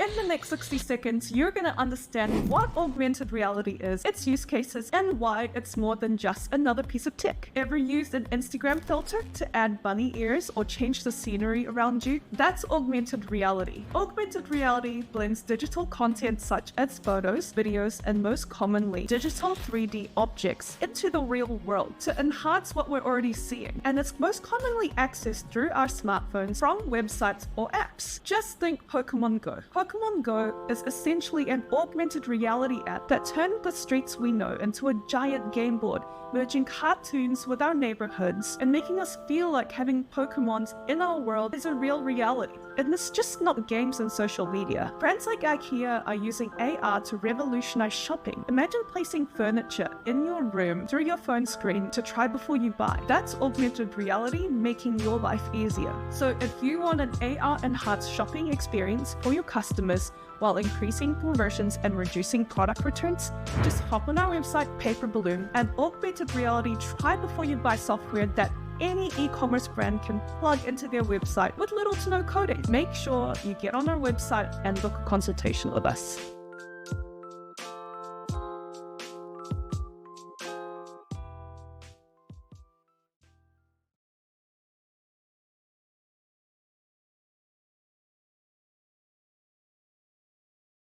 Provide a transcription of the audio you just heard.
In the next 60 seconds, you're going to understand what augmented reality is, its use cases, and why it's more than just another piece of tech. Ever used an Instagram filter to add bunny ears or change the scenery around you? That's augmented reality. Augmented reality blends digital content such as photos, videos, and most commonly, digital 3D objects into the real world to enhance what we're already seeing. And it's most commonly accessed through our smartphones from websites or apps. Just think Pokémon Go. Pokémon Go is essentially an augmented reality app that turned the streets we know into a giant game board, merging cartoons with our neighborhoods and making us feel like having Pokémons in our world is a real reality. And it's just not games and social media. Brands like IKEA are using AR to revolutionize shopping. Imagine placing furniture in your room through your phone screen to try before you buy. That's augmented reality making your life easier. So if you want an AR-enhanced shopping experience for your customers while increasing conversions and reducing product returns, just hop on our website, Paper Balloon, and augmented reality try before you buy software that any e-commerce brand can plug into their website with little to no coding. Make sure you get on our website and book a consultation with us.